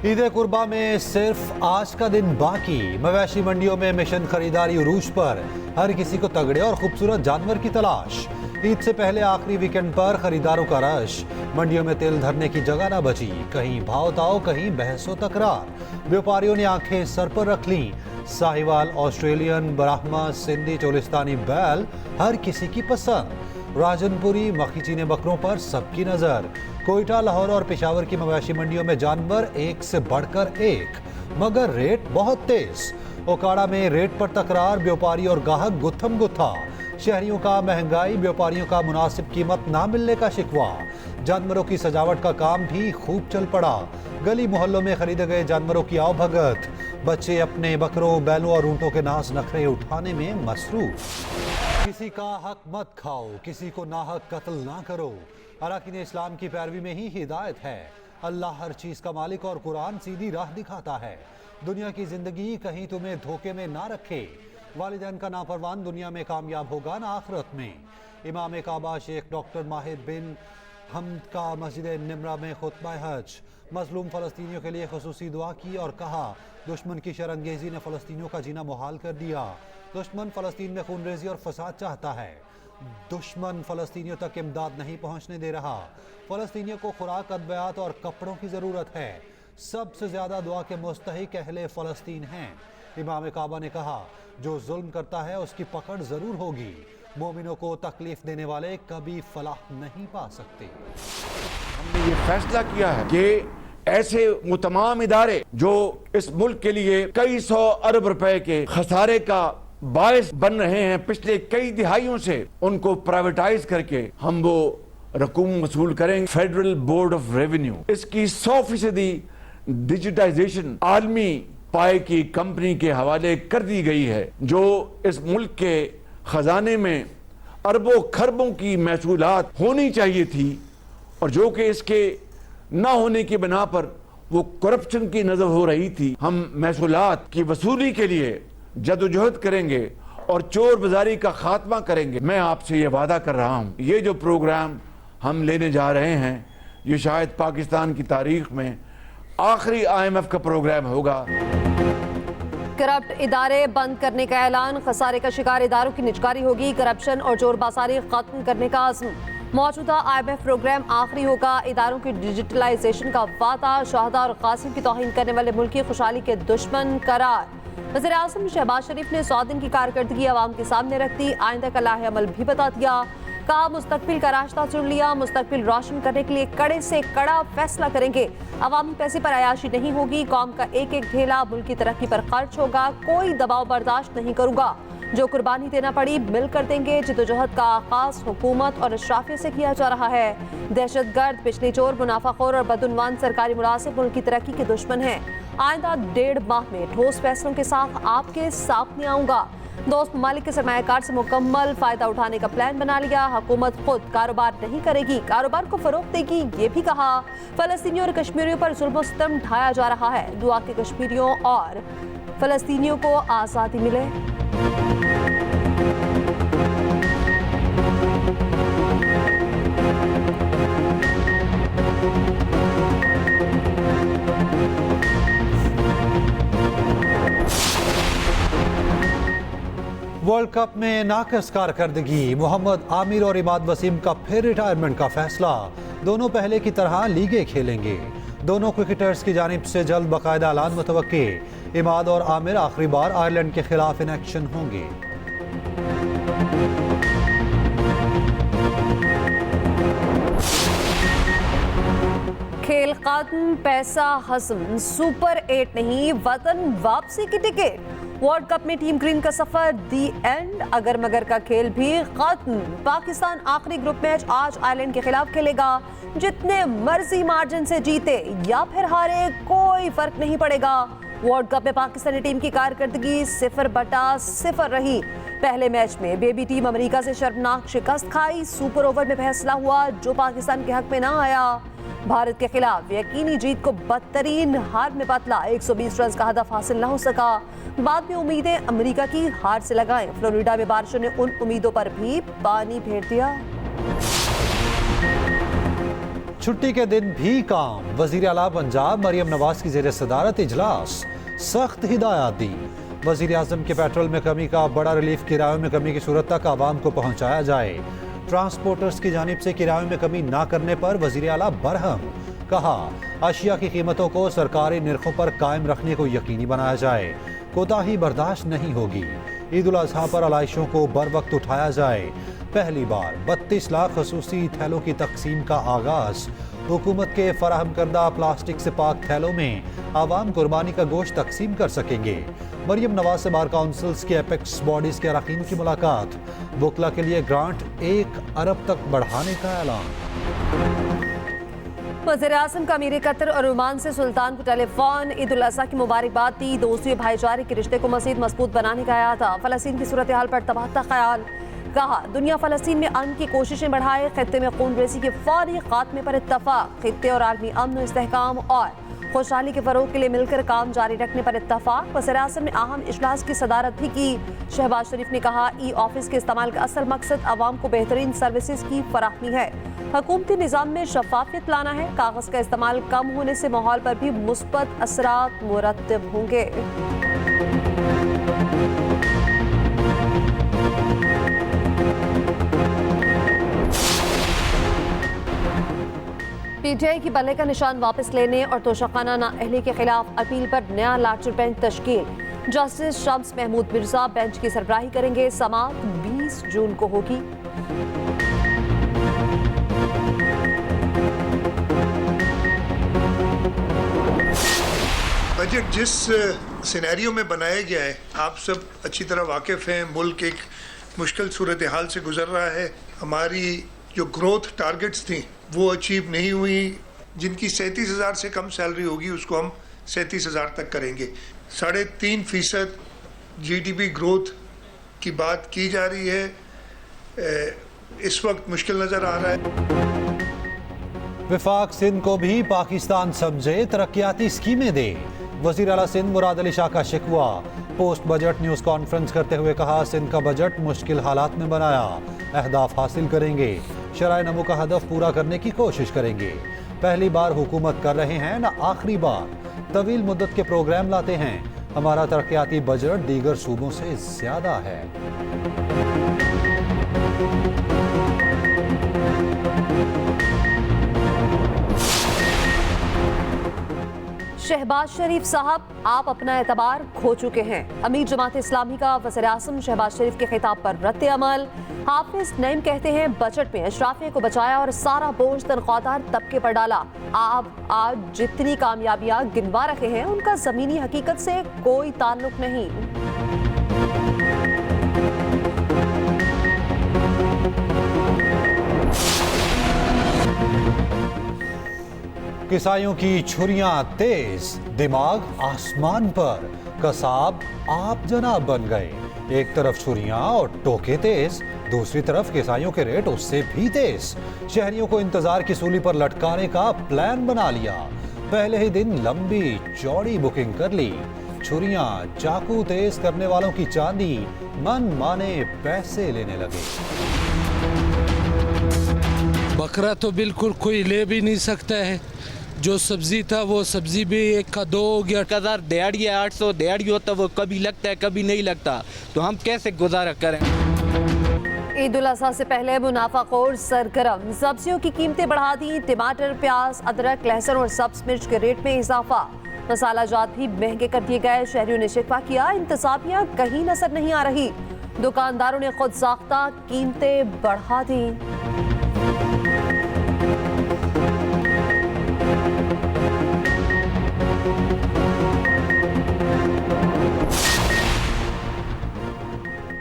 ईद कुर्बा में सिर्फ आज का दिन बाकी। मवेशी मंडियों में मिशन खरीदारी उरूज पर। हर किसी को तगड़े और खूबसूरत जानवर की तलाश। ईद से पहले आखिरी वीकेंड पर खरीदारों का रश। मंडियों में तिल धरने की जगह न बची। कहीं भाव ताव, कहीं बहसो तकरार। व्यापारियों ने आंखें सर पर रख लीं। साहिवाल, ऑस्ट्रेलियन, ब्राह्मा, सिंधी, चोलिस्तानी बैल हर किसी की पसंद। राजनपुरी, मखीचीने बकरों पर सबकी नजर। कोयटा, लाहौर और पेशावर की मवेशी मंडियों में जानवर एक से बढ़कर एक, मगर रेट बहुत तेज। ओकाड़ा में रेट पर तकरार। व्यापारी और ग्राहक गुत्थम गुत्था। शहरियों का महंगाई, व्यापारियों का मुनासिब कीमत ना मिलने का शिकवा। जानवरों की सजावट का काम भी खूब चल पड़ा। गली मोहल्लों में खरीदे गए जानवरों की आवभगत। बच्चे अपने बकरों, बैलों और ऊंटों के नाज नखरे उठाने में मसरूफ। किसी का हक मत खाओ, किसी को नाहक कत्ल ना करो। अरकान इस्लाम की पैरवी में ही हिदायत है। अल्लाह हर चीज का मालिक और कुरान सीधी राह दिखाता है। दुनिया की जिंदगी कहीं तुम्हें धोखे में ना रखे। वालिदैन का नाफरमान दुनिया में कामयाब होगा ना आखिरत में। इमाम काबा शेख डॉक्टर माहिर बिन हमद का मस्जिद निमरा में खुतबा हज। मजलूम फ़लस्तीनियों के लिए खुसूसी दुआ की और कहा, दुश्मन की शरंगेजी ने फ़लस्तीनियों का जीना मुहाल कर दिया। दुश्मन फ़लस्तीन में खूनरेजी और फसाद चाहता है। दुश्मन फ़लस्तीनियों तक इमदाद नहीं पहुंचने दे रहा। फ़लस्तीनियों को खुराक, अद्वियात और कपड़ों की ज़रूरत है। सबसे ज़्यादा दुआ के मुस्तहिक अहले फ़लस्तीन हैं। इमाम काबा ने कहा, जो जुल्म करता है उसकी पकड़ ज़रूर होगी। मोमिनों को तकलीफ देने वाले कभी फलाह नहीं पा सकते। हमने ये फैसला किया है कि ऐसे वो तमाम इदारे जो इस मुल्क के लिए कई सौ अरब रुपए के खसारे का बायस बन रहे हैं पिछले कई दिहाइयों से, उनको प्राइवेटाइज करके हम वो रकूम वसूल करेंगे। फेडरल बोर्ड ऑफ रेवेन्यू इसकी 100% डिजिटाइजेशन आलमी पाए की कंपनी के हवाले कर दी गई है, जो इस मुल्क के खजाने में अरबों खरबों की महसूलात होनी चाहिए थी और जो कि इसके ना होने की बिना पर वो करप्शन की नजर हो रही थी। हम महसूलात की वसूली के लिए जदोजहद करेंगे और चोर बाजारी का खात्मा करेंगे। मैं आपसे ये वादा कर रहा हूँ, ये जो प्रोग्राम हम लेने जा रहे हैं ये शायद पाकिस्तान की तारीख में आखिरी IMF का प्रोग्राम होगा। करप्ट इदारे बंद करने का ऐलान। खसारे का शिकार इदारों की निजकारी होगी। करप्शन और चोर बाजारी खत्म करने का अज़्म। मौजूदा IMF प्रोग्राम आखिरी होगा। इदारों की डिजिटलाइजेशन का वादा। शाहदा और कासिम की तौहीन करने वाले मुल्क की खुशहाली के दुश्मन करार। वज़ीर आज़म शहबाज शरीफ ने 100 दिन की कारकर्दगी अवाम के सामने रख दी। आइंदा का लाहे अमल भी बता दिया। कहा, मुस्तकबिल का रास्ता चुन लिया। मुस्तकबिल रोशन करने के लिए कड़े से कड़ा फैसला करेंगे। अवामी पैसे पर अयाशी नहीं होगी। कौम का एक एक ढेला मुल्क की तरक्की पर खर्च होगा। कोई दबाव बर्दाश्त नहीं करूंगा। जो कुर्बानी देना पड़ी मिलकर देंगे। जिद्दोजहद का आगाज हुकूमत और अशराफिया से किया जा रहा है। दहशतगर्द, बिजली चोर, मुनाफाखोर और बदउनवान सरकारी मुलाजिम मुल्क की तरक्की के दुश्मन हैं। आइंदा 1.5 माह में ठोस फैसलों के साथ आपके सामने आऊंगा। दोस्त ममालिक के सरमायाकार से मुकम्मल फायदा उठाने का प्लान बना लिया। हुकूमत खुद कारोबार नहीं करेगी, कारोबार को फरोग देगी। ये भी कहा, फलस्तीनियों और कश्मीरियों पर जुल्म सितम ढाया जा रहा है। दुआ के कश्मीरियों और फलस्तीनियों को आज़ादी मिले। वर्ल्ड कप में नाकस कारकर्दगी। मोहम्मद आमिर और इमाद वसीम का फिर रिटायरमेंट का फैसला। दोनों पहले की तरह लीगें खेलेंगे। दोनों क्रिकेटर्स की जानिब से जल्द बाकायदा ऐलान मुतवक्के। इमाद और आमिर आखिरी बार आयरलैंड के खिलाफ इन एक्शन होंगे। खेल खत्म, पैसा हजम। सुपर 8 नहीं, वतन वापसी की टिकट। वर्ल्ड कप में टीम ग्रीन का सफर दी एंड। अगर मगर का खेल भी खत्म। पाकिस्तान आखिरी ग्रुप मैच आज आयरलैंड के खिलाफ खेलेगा। जितने मर्जी मार्जिन से जीते या फिर हारे कोई फर्क नहीं पड़ेगा। वर्ल्ड कप में पाकिस्तानी टीम की कारकर्दगी 0/0 रही। पहले मैच में बेबी टीम अमेरिका से शर्मनाक शिकस्त खाई। सुपर ओवर में फैसला हुआ जो पाकिस्तान के हक में ना आया। भारत के खिलाफ यकीनी जीत को बदतरीन हार में बदला। 120 रन का हदफ हासिल न हो सका। बाद में उम्मीदें अमेरिका की हार से लगाएं। फ्लोरिडा में बारिशों ने उन उम्मीदों पर भी पानी फेर दिया। छुट्टी के दिन भी काम। वजीर आला पंजाब मरियम नवाज की जेर सदारत इजलास, सख्त हिदायत दी। वजीर आजम के पेट्रोल में कमी का बड़ा रिलीफ किरायों में कमी की सूरत तक आवाम को पहुंचाया जाए। ट्रांसपोर्टर्स की जानिब से किरायों में कमी ना करने पर वजीर आला बरहम। कहा, अशिया की कीमतों को सरकारी निर्खों पर कायम रखने को यकीनी बनाया जाए। कोताही बर्दाश्त नहीं होगी। ईद उल अजहा पर अलाइशों को बर वक्त उठाया जाए। पहली बार 32 लाख खसूसी थैलों की तकसीम का आगाज। हुकूमत के फराहम करदा प्लास्टिक से पाक थैलों में आवाम कुर्बानी का गोश्त तकसीम कर सकेंगे। मरियम नवाज से बार काउंसिल्स के एपेक्स बॉडीज के अरकान की मुलाकात। वकला के लिए ग्रांट 1 अरब तक बढ़ाने का ऐलान। वज़ीर-ए-आज़म का अमीर कतर और ओमान से सुल्तान को टेलीफोन। ईद उल अज़हा की मुबारकबाद दी। दोस्ती भाईचारे के रिश्ते को मज़ीद मजबूत बनाने का आया था। फ़लस्तीन की सूरत हाल पर तबादला ख्याल। कहा, दुनिया फ़लस्तीन में अमन की कोशिशें बढ़ाए। खित्ते में खून रेज़ी के फौरी खात्मे पर इत्तफ़ाक़। खित्ते और आलमी अमन, इस्तेहकाम और खुशहाली के फ़रोग़ के लिए मिलकर काम जारी रखने पर इत्तफ़ाक़। वज़ीर-ए-आज़म ने अहम इजलास की सदारत भी की। शहबाज शरीफ ने कहा, ई ऑफिस के इस्तेमाल का असल मकसद आवाम को बेहतरीन सर्विसेज की फराहमी है। हुकूमती निज़ाम में शफाफियत लाना है। कागज़ का इस्तेमाल कम होने से माहौल पर भी मुस्बत असरात मुरतब होंगे। पीटीआई की बल्ले का निशान वापस लेने और तोशाखाना नाअहली के खिलाफ अपील पर नया लार्जर बेंच तश्कील। जस्टिस शम्स महमूद मिर्जा बेंच की सरबराही करेंगे। समाअत 20 जून को होगी। बजट जिस सिनेरियो में बनाया गया है, आप सब अच्छी तरह वाकिफ़ हैं। मुल्क एक मुश्किल सूरत हाल से गुजर रहा है। हमारी जो ग्रोथ टारगेट्स थी वो अचीव नहीं हुई। जिनकी 37,000 से कम सैलरी होगी उसको हम 37,000 तक करेंगे। 3.5% GDP ग्रोथ की बात की जा रही है। इस वक्त मुश्किल नज़र आ रहा है। विफाक सिंध को भी पाकिस्तान समझे, तरक्याती स्कीमें दे। वजीर आला सिंध मुराद अली शाह का शिकवा। पोस्ट बजट न्यूज़ कॉन्फ्रेंस करते हुए कहा, सिंध का बजट मुश्किल हालात में बनाया। अहदाफ हासिल करेंगे। शराय नमो का हदफ पूरा करने की कोशिश करेंगे। पहली बार हुकूमत कर रहे हैं ना आखिरी बार। तवील मुद्दत के प्रोग्राम लाते हैं। हमारा तरक्याती बजट दीगर सूबों से ज्यादा है। शहबाज शरीफ साहब, आप अपना एतबार खो चुके हैं। अमीर जमात इस्लामी का वज़ीर-ए-आज़म शहबाज शरीफ के खिताब पर रद्द अमल। हाफिज नईम कहते हैं, बजट में अशराफिया को बचाया और सारा बोझ तनख्वाहदार तबके पर डाला। आप आज जितनी कामयाबियां गिनवा रहे हैं उनका जमीनी हकीकत से कोई ताल्लुक नहीं। किसाइयों की छुरियां तेज, दिमाग आसमान पर। कसाब आप जनाब बन गए। एक तरफ छुरियां और टोके तेज, दूसरी तरफ किसाइयों के रेट उससे भी तेज। शहरियों को इंतजार की सूली पर लटकाने का प्लान बना लिया। पहले ही दिन लंबी चौड़ी बुकिंग कर ली। छुरियां चाकू तेज करने वालों की चांदी मन माने पैसे लेने लगे। बकरा तो बिल्कुल कोई ले भी नहीं सकता है। जो सब्जी था वो सब्जी भी 1 का 2 हो गया। 1000 दिहाड़ी है, 800 दिहाड़ी होता वो कभी लगता है कभी नहीं लगता, तो हम कैसे गुजारा करें। ईद उल अज़हा से पहले मुनाफाखोर सरगर्म। सब्जियों की कीमतें बढ़ा दी। टमाटर, प्याज, अदरक, लहसुन और सब्ज मिर्च के रेट में इजाफा। मसाला जात भी महंगे कर दिए गए। शहरियों ने शिकवा किया, इंतजामिया कहीं नजर नहीं आ रही। दुकानदारों ने खुद साख्ता कीमतें बढ़ा दी।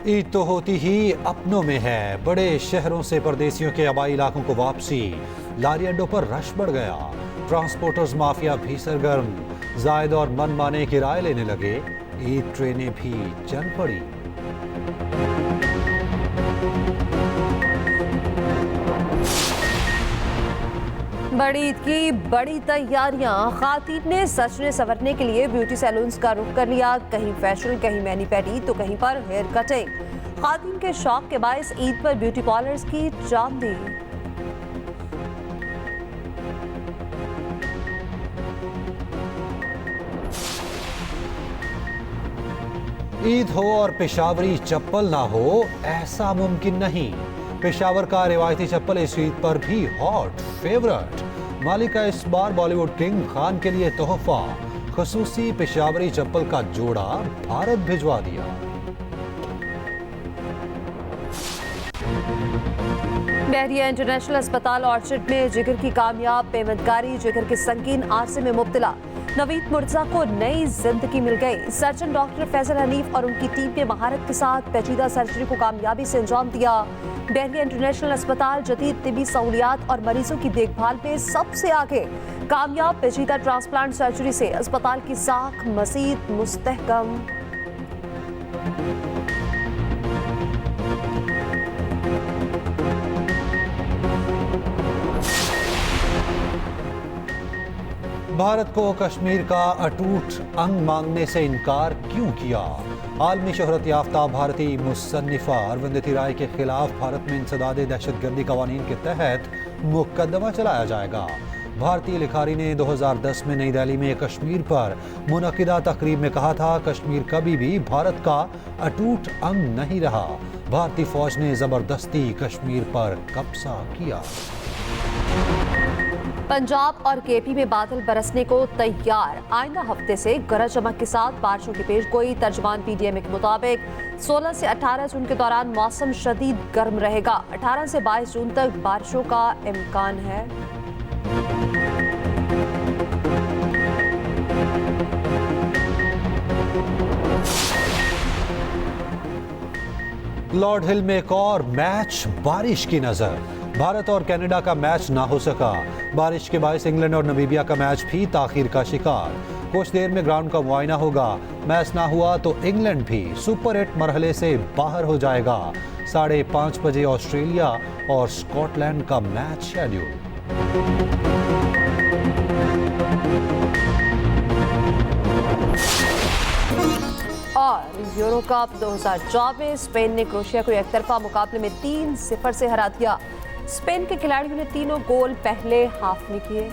ईद तो होती ही अपनों में है। बड़े शहरों से परदेसियों के आबाई इलाकों को वापसी। लारी अड्डों पर रश बढ़ गया। ट्रांसपोर्टर्स माफिया भी सरगर्म। जायद और मनमाने किराए लेने लगे। ईद ट्रेनें भी चल पड़ी। बड़ी ईद की बड़ी तैयारियां। खातीन ने सजने संवरने के लिए ब्यूटी सैलून्स का रुख कर लिया। कहीं फैशन, कहीं मैनी पेडी, तो कहीं पर हेयर कटिंग। खातीन के शौक के बायस ईद पर ब्यूटी पार्लर्स की चांदी। ईद हो और पेशावरी चप्पल ना हो, ऐसा मुमकिन नहीं। पेशावर का रिवायती चप्पल इस ईद पर भी हॉट फेवरेट। मालिका इस बार बॉलीवुड किंग खान के लिए तोहफा खसूसी पेशावरी चप्पल का जोड़ा भारत भिजवा दिया। बहरिया इंटरनेशनल अस्पताल ऑर्चिड में जिगर की कामयाब पेमेंटकारी जिगर के संगीन आरसे में मुब्तला नवीद मुर्तजा को नई जिंदगी मिल गई। सर्जन डॉक्टर फैजल हनीफ और उनकी टीम ने महारत के साथ पेचीदा सर्जरी को कामयाबी से अंजाम दिया। बहरिया इंटरनेशनल अस्पताल जदीद तिबी सहूलियात और मरीजों की देखभाल में सबसे आगे। कामयाब पेचीदा ट्रांसप्लांट सर्जरी से अस्पताल की साख मजीद मुस्तहकम। भारत को कश्मीर का अटूट अंग मांगने से इनकार क्यों किया? आलमी शोहरत याफ्ता भारतीय मुसन्निफा अरविंदती राय के खिलाफ भारत में इंसदादे दहशतगर्दी कवानीन के तहत मुकदमा चलाया जाएगा। भारतीय लिखारी ने 2010 में नई दिल्ली में कश्मीर पर मुनकिदा तकरीब में कहा था, कश्मीर कभी भी भारत का अटूट अंग नहीं रहा। भारतीय फौज ने जबरदस्ती कश्मीर पर कब्जा किया। पंजाब और केपी में बादल बरसने को तैयार। आइंदा हफ्ते से गरज चमक के साथ बारिशों की पेशगोई। तर्जमान पीडीएमए के मुताबिक 16 से 18 जून के दौरान मौसम शदीद गर्म रहेगा। 18 से 22 जून तक बारिशों का इम्कान है। लॉर्ड हिल में एक और मैच बारिश की नजर। भारत और कनाडा का मैच ना हो सका। बारिश के बायस इंग्लैंड और नमीबिया का मैच भी ताखीर का शिकार। कुछ देर में ग्राउंड का मुआयना होगा। मैच ना हुआ तो इंग्लैंड भी सुपर 8 मरहले से बाहर हो जाएगा। 5:30 बजे ऑस्ट्रेलिया और स्कॉटलैंड का मैच शेड्यूल। और यूरो कप 2024 स्पेन ने क्रोएशिया को एकतरफा मुकाबले में 3-0 से हरा दिया। स्पेन के खिलाड़ियों ने तीनों गोल पहले हाफ में किए।